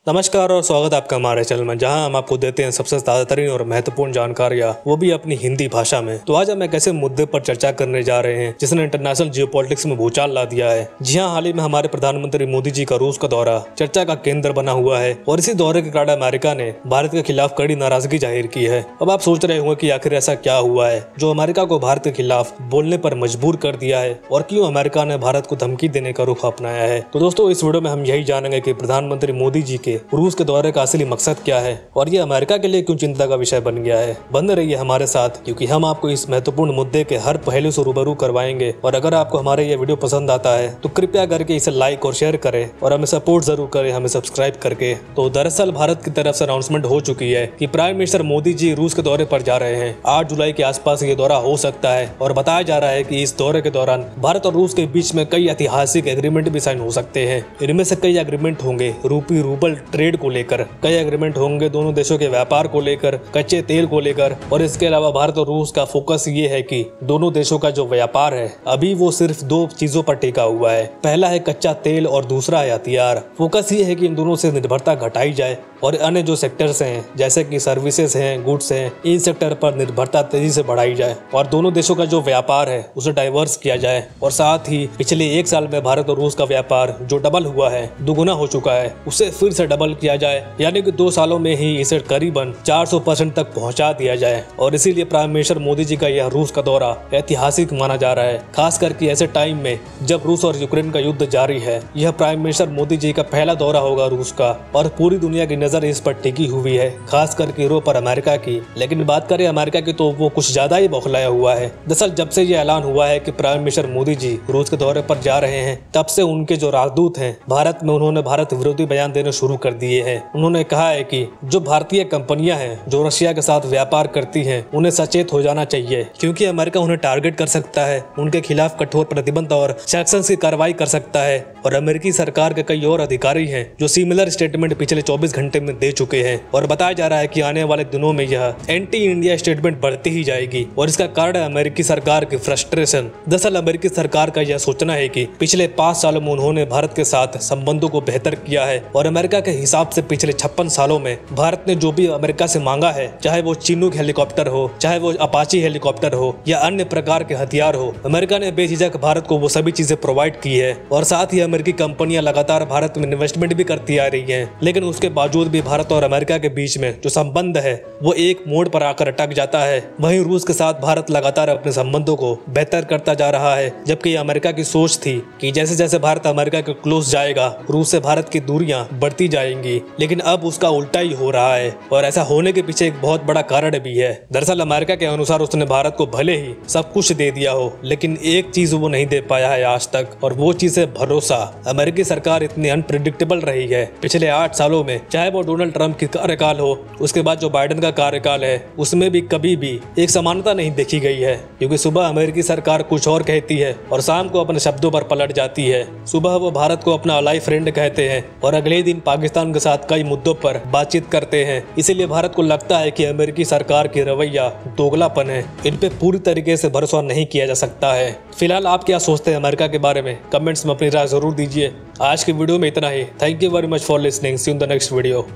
नमस्कार और स्वागत है आपका हमारे चैनल में, जहां हम आपको देते हैं सबसे ताजा तरीन और महत्वपूर्ण जानकारियां, वो भी अपनी हिंदी भाषा में। तो आज हम एक ऐसे मुद्दे पर चर्चा करने जा रहे हैं जिसने इंटरनेशनल जियोपॉलिटिक्स में भूचाल ला दिया है। जी हां, हाल ही में हमारे प्रधानमंत्री मोदी जी का रूस का दौरा चर्चा का केंद्र बना हुआ है और इसी दौरे के कारण अमेरिका ने भारत के खिलाफ कड़ी नाराजगी जाहिर की है। अब आप सोच रहे होंगे कि आखिर ऐसा क्या हुआ है जो अमेरिका को भारत के खिलाफ बोलने पर मजबूर कर दिया है और क्यों अमेरिका ने भारत को धमकी देने का रुख अपनाया है। तो दोस्तों, इस वीडियो में हम यही जानेंगे कि प्रधानमंत्री मोदी जी के रूस के दौरे का असली मकसद क्या है और ये अमेरिका के लिए क्यों चिंता का विषय बन गया है। बने रहिए हमारे साथ, क्योंकि हम आपको इस महत्वपूर्ण मुद्दे के हर पहलू से रूबरू करवाएंगे। और अगर आपको हमारे ये वीडियो पसंद आता है तो कृपया करके इसे लाइक और शेयर करें और हमें सपोर्ट जरूर करें, हमें सब्सक्राइब करके। तो दरअसल भारत की तरफ से अनाउंसमेंट हो चुकी है कि प्राइम मिनिस्टर मोदी जी रूस के दौरे पर जा रहे हैं। 8 जुलाई के आसपास ये दौरा हो सकता है और बताया जा रहा है कि इस दौरे के दौरान भारत और रूस के बीच में कई ऐतिहासिक एग्रीमेंट भी साइन हो सकते हैं। इनमें से कई एग्रीमेंट होंगे रूबल ट्रेड को लेकर, कई एग्रीमेंट होंगे दोनों देशों के व्यापार को लेकर, कच्चे तेल को लेकर। और इसके अलावा भारत और रूस का फोकस ये है कि दोनों देशों का जो व्यापार है अभी वो सिर्फ 2 चीजों पर टिका हुआ है। पहला है कच्चा तेल और दूसरा है हथियार। फोकस ये है कि इन दोनों से निर्भरता घटाई जाए और अन्य जो सेक्टर्स हैं जैसे कि सर्विसेज हैं, गुड्स हैं, इन सेक्टर पर निर्भरता तेजी से बढ़ाई जाए और दोनों देशों का जो व्यापार है उसे डाइवर्स किया जाए। और साथ ही पिछले 1 साल में भारत और रूस का व्यापार जो डबल हुआ है, दुगुना हो चुका है, उसे फिर से डबल किया जाए, यानी कि 2 सालों में ही इसे करीबन 400% तक पहुंचा दिया जाए। और इसीलिए प्राइम मिनिस्टर मोदी जी का यह रूस का दौरा ऐतिहासिक माना जा रहा है, खास करके ऐसे टाइम में जब रूस और यूक्रेन का युद्ध जारी है। यह प्राइम मिनिस्टर मोदी जी का पहला दौरा होगा रूस का और पूरी दुनिया की नजर इस पर टिकी हुई है, खास करके यूरोप और अमेरिका की। लेकिन बात करें अमेरिका की तो वो कुछ ज्यादा ही बौखलाया हुआ है। दरअसल जब से यह ऐलान हुआ है कि प्राइम मिनिस्टर मोदी जी रूस के दौरे पर जा रहे हैं, तब से उनके जो राजदूत हैं भारत में, उन्होंने भारत विरोधी बयान देने शुरू कर दिए हैं। उन्होंने कहा है कि जो भारतीय कंपनियां हैं जो रशिया के साथ व्यापार करती हैं, उन्हें सचेत हो जाना चाहिए, क्योंकि अमेरिका उन्हें टारगेट कर सकता है, उनके खिलाफ कठोर प्रतिबंध और सैंक्शंस की कार्रवाई कर सकता है। और अमेरिकी सरकार के कई और अधिकारी हैं जो सिमिलर स्टेटमेंट पिछले 24 घंटे में दे चुके हैं और बताया जा रहा है कि आने वाले दिनों में यह एंटी इंडिया स्टेटमेंट बढ़ती ही जाएगी। और इसका कारण है अमेरिकी सरकार की फ्रस्ट्रेशन। दरअसल अमेरिकी सरकार का यह सोचना है कि पिछले 5 सालों में उन्होंने भारत के साथ संबंधों को बेहतर किया है और अमेरिका के हिसाब से पिछले 56 सालों में भारत ने जो भी अमेरिका से मांगा है, चाहे वो चिनूक हेलीकॉप्टर हो, चाहे वो अपाची हेलीकॉप्टर हो या अन्य प्रकार के हथियार हो, अमेरिका ने बेझिझक भारत को वो सभी चीजें प्रोवाइड की है। और साथ ही अमेरिकी कंपनियां लगातार भारत में इन्वेस्टमेंट भी करती आ रही हैं। लेकिन उसके बावजूद भी भारत और अमेरिका के बीच में जो संबंध है वो एक मोड़ पर आकर अटक जाता है। वहीं रूस के साथ भारत लगातार अपने संबंधों को बेहतर करता जा रहा है, जबकि अमेरिका की सोच थी कि जैसे जैसे भारत अमेरिका के क्लोज जाएगा, रूस से भारत की दूरियां बढ़ती जाएंगी। लेकिन अब उसका उल्टा ही हो रहा है और ऐसा होने के पीछे एक बहुत बड़ा कारण भी है। दरअसल अमेरिका के अनुसार उसने भारत को भले ही सब कुछ दे दिया हो, लेकिन एक चीज वो नहीं दे पाया है आज तक, और वो चीज है भरोसा। अमेरिकी सरकार इतनी अनप्रेडिक्टेबल रही है पिछले 8 सालों में, चाहे वो डोनाल्ड ट्रंप की कार्यकाल हो, उसके बाद जो बाइडेन का कार्यकाल है, उसमें भी कभी भी एक समानता नहीं देखी गई है। क्योंकि सुबह अमेरिकी सरकार कुछ और कहती है और शाम को अपने शब्दों पर पलट जाती है। सुबह वो भारत को अपना अलाई फ्रेंड कहते हैं और अगले दिन पाकिस्तान के साथ कई मुद्दों पर बातचीत करते हैं। इसीलिए भारत को लगता है कि अमेरिकी सरकार की रवैया दोगलापन है, इन पे पूरी तरीके से भरोसा नहीं किया जा सकता है। फिलहाल आप क्या सोचते हैं अमेरिका के बारे में? कमेंट्स में अपनी राय जरूर दीजिए। आज की वीडियो में इतना ही। Thank you very much for listening. See you in the next video.